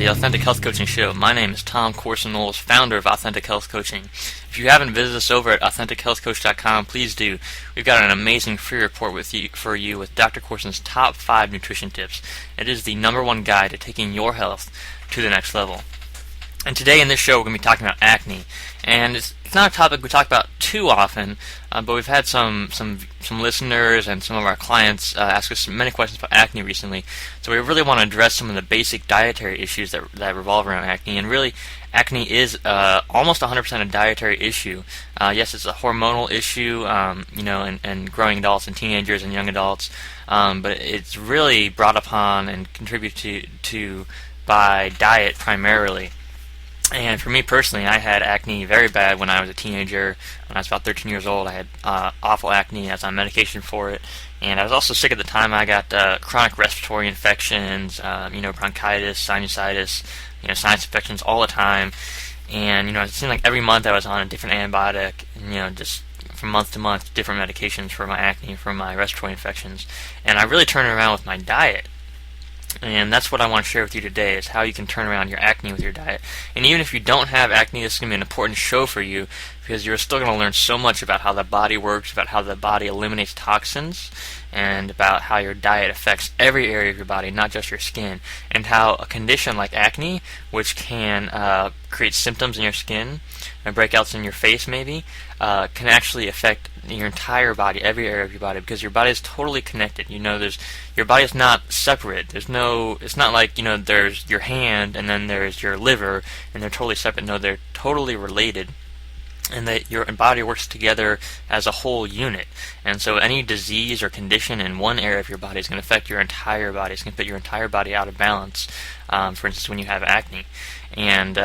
the Authentic Health Coaching Show. My name is Tom Corson-Knowles, founder of Authentic Health Coaching. If you haven't visited us over at AuthenticHealthCoach.com, please do. We've got an amazing free report for you with Dr. Corson's top 5 nutrition tips. It is the #1 guide to taking your health to the next level. And today in this show we're going to be talking about acne. And it's not a topic we talk about too often, but we've had some listeners and some of our clients ask us many questions about acne recently. So we really want to address some of the basic dietary issues that revolve around acne. And really, acne is almost 100% a dietary issue. Yes, it's a hormonal issue, in growing adults and teenagers and young adults, but it's really brought upon and contributed to by diet primarily. And for me personally, I had acne very bad when I was a teenager. When I was about 13 years old, I had awful acne. I was on medication for it. And I was also sick at the time. I got chronic respiratory infections, bronchitis, sinusitis, sinus infections all the time. And, it seemed like every month I was on a different antibiotic, and, just from month to month, different medications for my acne, for my respiratory infections. And I really turned it around with my diet. And that's what I want to share with you today, is how you can turn around your acne with your diet. And even if you don't have acne, this is going to be an important show for you, because you're still going to learn so much about how the body works, about how the body eliminates toxins, and about how your diet affects every area of your body, not just your skin, and how a condition like acne, which can create symptoms in your skin and breakouts in your face maybe, can actually affect your entire body, every area of your body, because your body is totally connected. Your body is not separate. It's not like, there's your hand and then there's your liver and they're totally separate. No, they're totally related. And that your body works together as a whole unit. And so any disease or condition in one area of your body is going to affect your entire body. It's going to put your entire body out of balance, for instance, when you have acne. And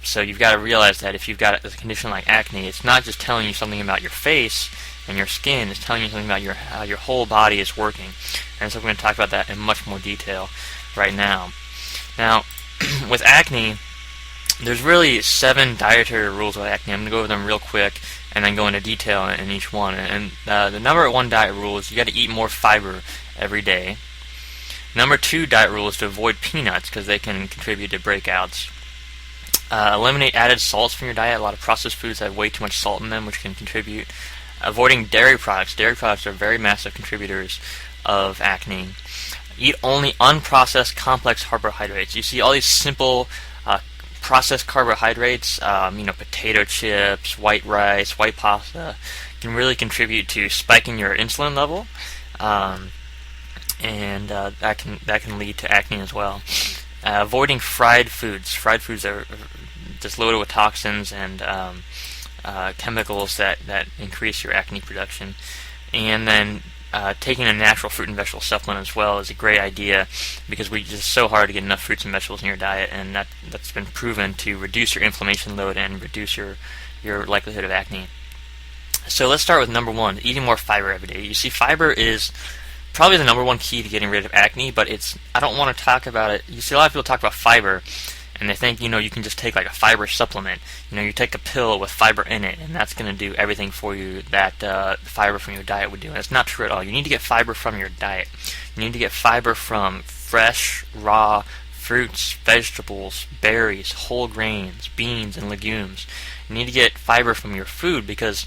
so you've got to realize that if you've got a condition like acne, it's not just telling you something about your face and your skin, it's telling you something about how your whole body is working. And so we're going to talk about that in much more detail right now. Now, with acne, there's really 7 dietary rules with acne. I'm going to go over them real quick and then go into detail in each one. And the #1 diet rule is you got to eat more fiber every day. #2 diet rule is to avoid peanuts because they can contribute to breakouts. Eliminate added salts from your diet. A lot of processed foods have way too much salt in them, which can contribute. Avoiding dairy products. Dairy products are very massive contributors of acne. Eat only unprocessed complex carbohydrates. You see all these simple processed carbohydrates, potato chips, white rice, white pasta, can really contribute to spiking your insulin level, and that can lead to acne as well. Avoiding fried foods. Fried foods are just loaded with toxins and chemicals that increase your acne production. And then taking a natural fruit and vegetable supplement as well is a great idea, because it's just so hard to get enough fruits and vegetables in your diet, and that's been proven to reduce your inflammation load and reduce your likelihood of acne. So let's start with #1, eating more fiber every day. You see, fiber is probably the #1 key to getting rid of acne, but I don't want to talk about it. You see, a lot of people talk about fiber, and they think, you can just take like a fiber supplement. You take a pill with fiber in it, and that's going to do everything for you that fiber from your diet would do. And it's not true at all. You need to get fiber from your diet. You need to get fiber from fresh, raw fruits, vegetables, berries, whole grains, beans, and legumes. You need to get fiber from your food, because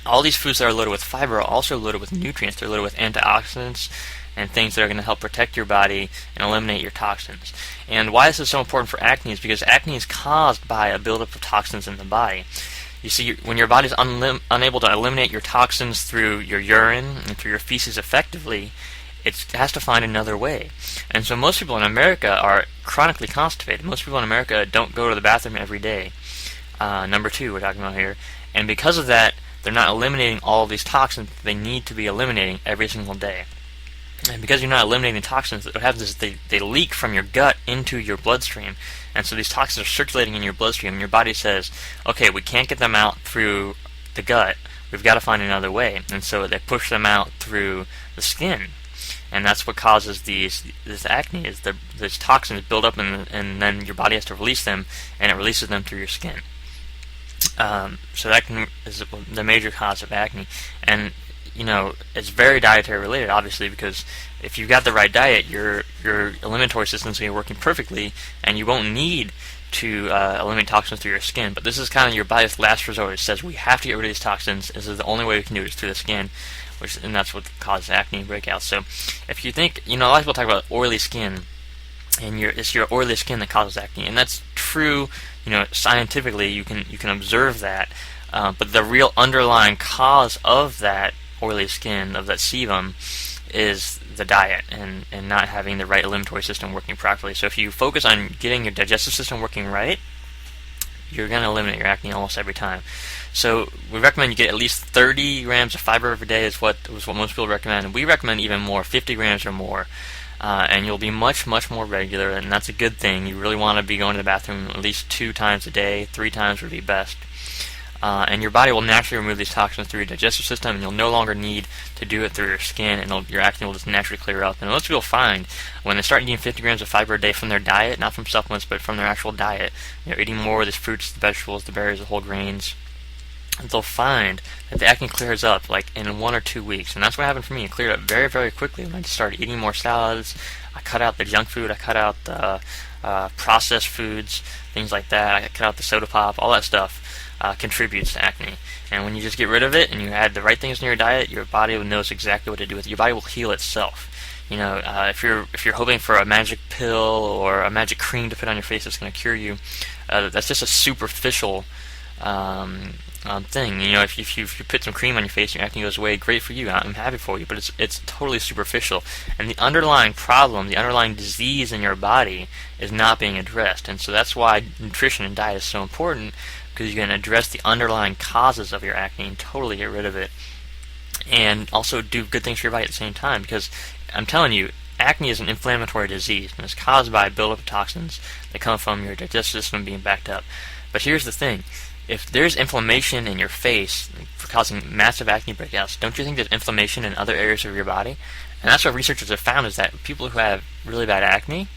all these foods that are loaded with fiber are also loaded with nutrients. They're loaded with antioxidants and things that are going to help protect your body and eliminate your toxins. And why this is so important for acne is because acne is caused by a buildup of toxins in the body. You see, when your body is unable to eliminate your toxins through your urine and through your feces effectively, it has to find another way. And so most people in America are chronically constipated. Most people in America don't go to the bathroom every day. #2 we're talking about here. And because of that, they're not eliminating all of these toxins that they need to be eliminating every single day. And because you're not eliminating toxins, what happens is they leak from your gut into your bloodstream. And so these toxins are circulating in your bloodstream, and your body says, okay, we can't get them out through the gut. We've got to find another way. And so they push them out through the skin. And that's what causes this acne, is these toxins build up, and then your body has to release them, and it releases them through your skin. So that is the major cause of acne. And it's very dietary related, obviously, because if you've got the right diet, your eliminatory system is going to be working perfectly, and you won't need to eliminate toxins through your skin. But this is kind of your body's last resort. It says we have to get rid of these toxins. This is the only way we can do it, is through the skin, and that's what causes acne breakouts. So if you think, a lot of people talk about oily skin, and it's your oily skin that causes acne, and that's true. Scientifically, you can observe that, but the real underlying cause of that oily skin, of that sebum, is the diet and not having the right eliminatory system working properly. So if you focus on getting your digestive system working right, you're going to eliminate your acne almost every time. So we recommend you get at least 30 grams of fiber every day is what most people recommend. We recommend even more, 50 grams or more. And you'll be much, much more regular, and that's a good thing. You really want to be going to the bathroom at least 2 times a day. 3 times would be best. And your body will naturally remove these toxins through your digestive system, and you'll no longer need to do it through your skin, and your acne will just naturally clear up. And most people find when they start eating 50 grams of fiber a day from their diet, not from supplements, but from their actual diet, eating more of these fruits, the vegetables, the berries, the whole grains, they'll find that the acne clears up like in 1 or 2 weeks. And that's what happened for me. It cleared up very, very quickly when I just started eating more salads. I cut out the junk food. I cut out the processed foods, things like that. I cut out the soda pop. All that stuff contributes to acne. And when you just get rid of it and you add the right things in your diet, your body knows exactly what to do with it. Your body will heal itself. If you're hoping for a magic pill or a magic cream to put on your face that's going to cure you, that's just a superficial thing. If you put some cream on your face and your acne goes away, great for you. I'm happy for you, but it's totally superficial. And the underlying problem, the underlying disease in your body is not being addressed. And so that's why nutrition and diet is so important, because you can address the underlying causes of your acne and totally get rid of it. And also do good things for your body at the same time, because I'm telling you, acne is an inflammatory disease, and it's caused by a buildup of toxins that come from your digestive system being backed up. But here's the thing. If there's inflammation in your face for causing massive acne breakouts, don't you think there's inflammation in other areas of your body? And that's what researchers have found, is that people who have really bad acne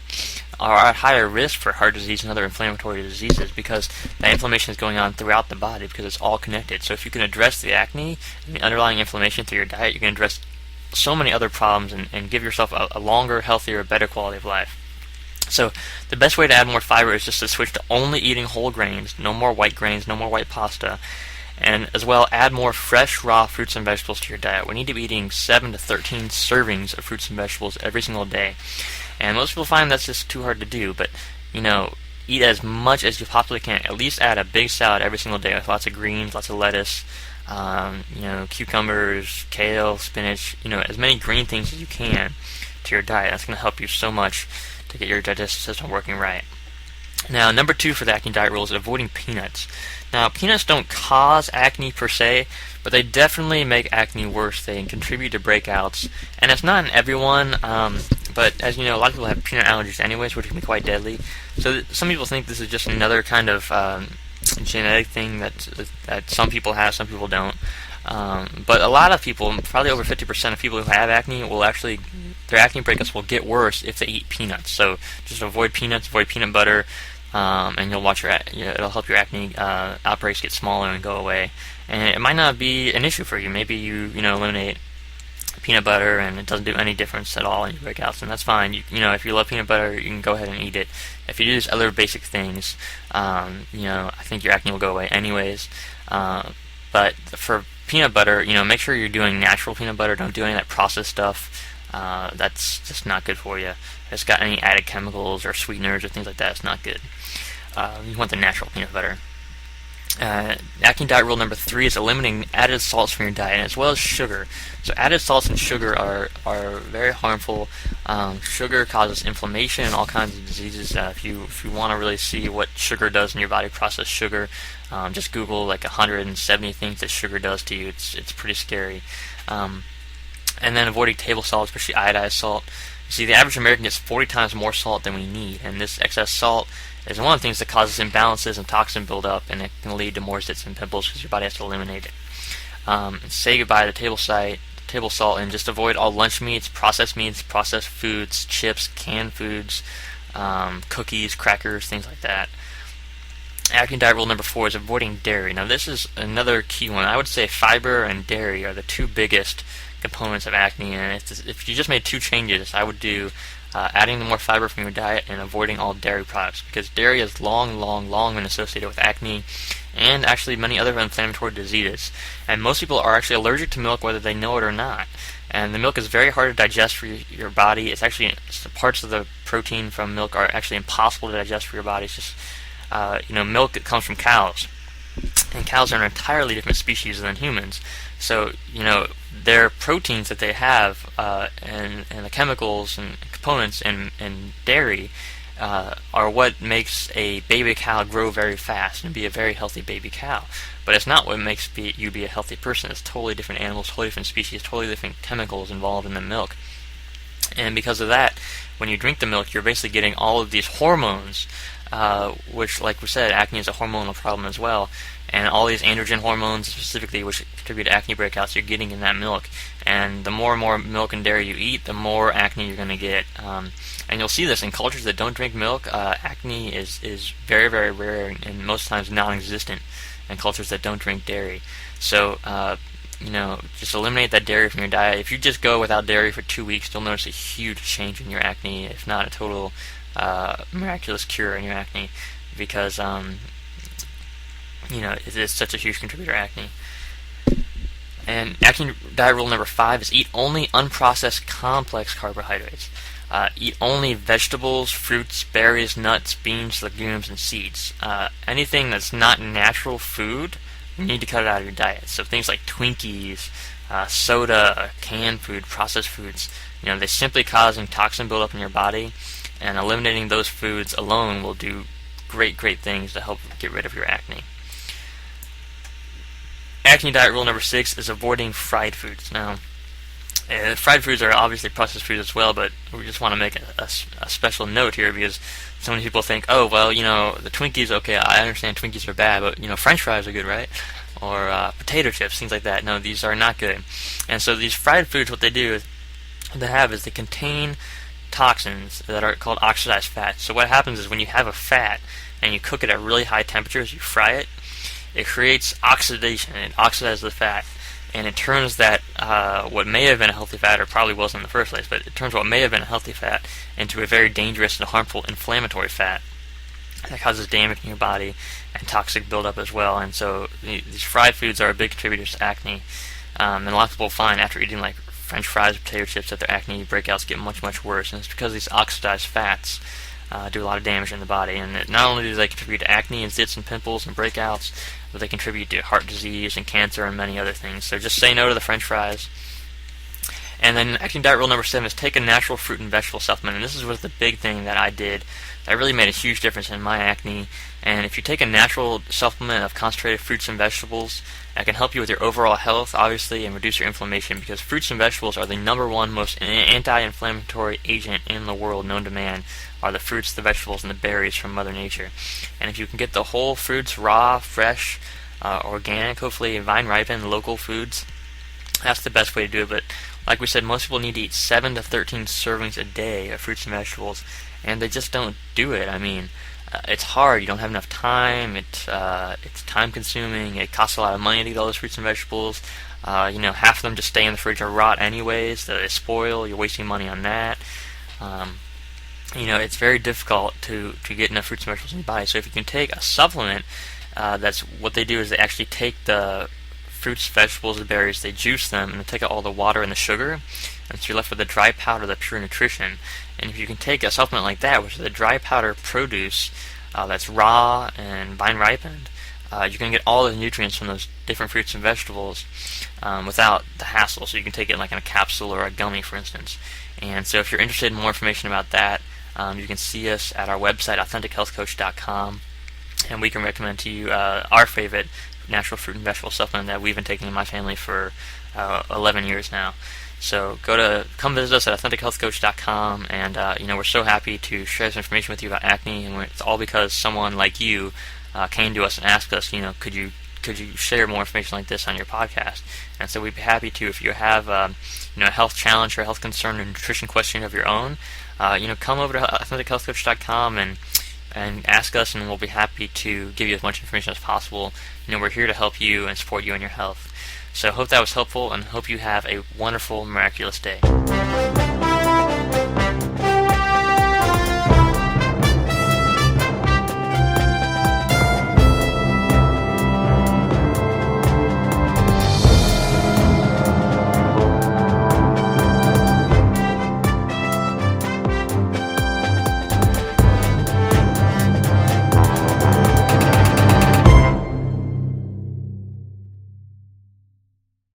are at higher risk for heart disease and other inflammatory diseases, because that inflammation is going on throughout the body, because it's all connected. So if you can address the acne and the underlying inflammation through your diet, you can address so many other problems and give yourself a longer, healthier, better quality of life. So the best way to add more fiber is just to switch to only eating whole grains, no more white grains, no more white pasta, and as well add more fresh, raw fruits and vegetables to your diet. We need to be eating 7 to 13 servings of fruits and vegetables every single day. And most people find that's just too hard to do, but eat as much as you possibly can. At least add a big salad every single day with lots of greens, lots of lettuce, cucumbers, kale, spinach, as many green things as you can to your diet. That's going to help you so much to get your digestive system working right. Now, number 2 for the acne diet rule is avoiding peanuts. Now, peanuts don't cause acne per se, but they definitely make acne worse. They can contribute to breakouts, and it's not in everyone, but as you know, a lot of people have peanut allergies anyways, which can be quite deadly. So some people think this is just another kind of genetic thing that some people have, some people don't. But a lot of people, probably over 50% of people who have acne, their acne breakouts will get worse if they eat peanuts. So just avoid peanuts, avoid peanut butter, and you'll watch it'll help your acne outbreaks get smaller and go away. And it might not be an issue for you. Maybe you eliminate peanut butter and it doesn't do any difference at all in your breakouts, and that's fine. If you love peanut butter, you can go ahead and eat it. If you do these other basic things, I think your acne will go away anyways. But for peanut butter, make sure you're doing natural peanut butter. Don't do any of that processed stuff. That's just not good for you. If it's got any added chemicals or sweeteners or things like that, it's not good. You want the natural peanut butter. Acne diet rule number 3 is eliminating added salts from your diet, as well as sugar. So added salts and sugar are very harmful. Sugar causes inflammation and all kinds of diseases. If you want to really see what sugar does in your body, processed sugar, just Google like 170 things that sugar does to you. It's pretty scary. And then avoiding table salt, especially iodized salt. You see, the average American gets 40 times more salt than we need, and this excess salt is one of the things that causes imbalances and toxin buildup, and it can lead to more zits and pimples because your body has to eliminate it. Say goodbye to table salt, and just avoid all lunch meats, processed foods, chips, canned foods, cookies, crackers, things like that. Acne diet rule number 4 is avoiding dairy. Now this is another key one. I would say fiber and dairy are the two biggest components of acne, and if you just made two changes, I would do adding more fiber from your diet and avoiding all dairy products, because dairy has long been associated with acne and actually many other inflammatory diseases. And most people are actually allergic to milk whether they know it or not. And the milk is very hard to digest for your body. It's actually parts of the protein from milk are actually impossible to digest for your body. It's just milk that comes from cows, and cows are an entirely different species than humans. So their proteins that they have and the chemicals and components in dairy are what makes a baby cow grow very fast and be a very healthy baby cow. But it's not what makes you be a healthy person. It's totally different animals, totally different species, totally different chemicals involved in the milk. And because of that, when you drink the milk, you're basically getting all of these hormones, which, like we said, acne is a hormonal problem as well. And all these androgen hormones, specifically, which contribute to acne breakouts, you're getting in that milk. And the more and more milk and dairy you eat, the more acne you're going to get. And you'll see this in cultures that don't drink milk. Acne is very, very rare and most times non-existent in cultures that don't drink dairy. So, just eliminate that dairy from your diet. If you just go without dairy for 2 weeks, you'll notice a huge change in your acne, if not a total miraculous cure in your acne, because it is such a huge contributor to acne. And acne diet rule number 5 is eat only unprocessed complex carbohydrates. Eat only vegetables, fruits, berries, nuts, beans, legumes, and seeds. Anything that's not natural food, you need to cut it out of your diet. So things like Twinkies, soda, canned food, processed foods, they're simply causing toxin buildup in your body, and eliminating those foods alone will do great things to help get rid of your acne. Acne diet rule number 6 is avoiding fried foods. Now, fried foods are obviously processed foods as well, but we just want to make a special note here, because so many people think, oh, well, the Twinkies, okay, I understand Twinkies are bad, but, French fries are good, right? Or potato chips, things like that. No, these are not good. And so these fried foods, what they do is, they contain toxins that are called oxidized fats. So what happens is when you have a fat and you cook it at really high temperatures, you fry it, it creates oxidation. It oxidizes the fat, and it turns that what may have been a healthy fat, or probably wasn't in the first place, but it turns what may have been a healthy fat into a very dangerous and harmful inflammatory fat that causes damage in your body and toxic buildup as well. And so these fried foods are a big contributor to acne, and a lot of people find after eating like French fries or potato chips that their acne breakouts get much worse, and it's because these oxidized fats do a lot of damage in the body. And not only do they contribute to acne and zits and pimples and breakouts, but they contribute to heart disease and cancer and many other things. So just say no to the French fries. And then acne diet rule number 7 is take a natural fruit and vegetable supplement. And this was the big thing that I did that really made a huge difference in my acne. And if you take a natural supplement of concentrated fruits and vegetables, that can help you with your overall health, obviously, and reduce your inflammation, because fruits and vegetables are the #1 most anti-inflammatory agent in the world known to man, are the fruits, the vegetables, and the berries from Mother Nature. And if you can get the whole fruits raw, fresh, organic, hopefully vine-ripened, local foods, that's the best way to do it. But like we said, most people need to eat 7 to 13 servings a day of fruits and vegetables, and they just don't do it. I mean, it's hard. You don't have enough time. It's time-consuming. It costs a lot of money to eat all those fruits and vegetables. Half of them just stay in the fridge or rot anyways. They spoil. You're wasting money on that. It's very difficult to get enough fruits and vegetables in your body. So if you can take a supplement, that's what they do is they actually take the fruits, vegetables, and berries, they juice them, and they take out all the water and the sugar, and so you're left with the dry powder, the pure nutrition. And if you can take a supplement like that, which is the dry powder produce that's raw and vine ripened, you can get all the nutrients from those different fruits and vegetables without the hassle. So you can take it like in a capsule or a gummy, for instance. And so if you're interested in more information about that, you can see us at our website, AuthenticHealthCoach.com, and we can recommend to you our favorite natural fruit and vegetable supplement that we've been taking in my family for 11 years now. So come visit us at AuthenticHealthCoach.com, and we're so happy to share this information with you about acne, and it's all because someone like you came to us and asked us, could you share more information like this on your podcast? And so we'd be happy to. If you have a health challenge or a health concern or nutrition question of your own, come over to AuthenticHealthCoach.com and and ask us, and we'll be happy to give you as much information as possible. We're here to help you and support you in your health. So I hope that was helpful, and hope you have a wonderful, miraculous day.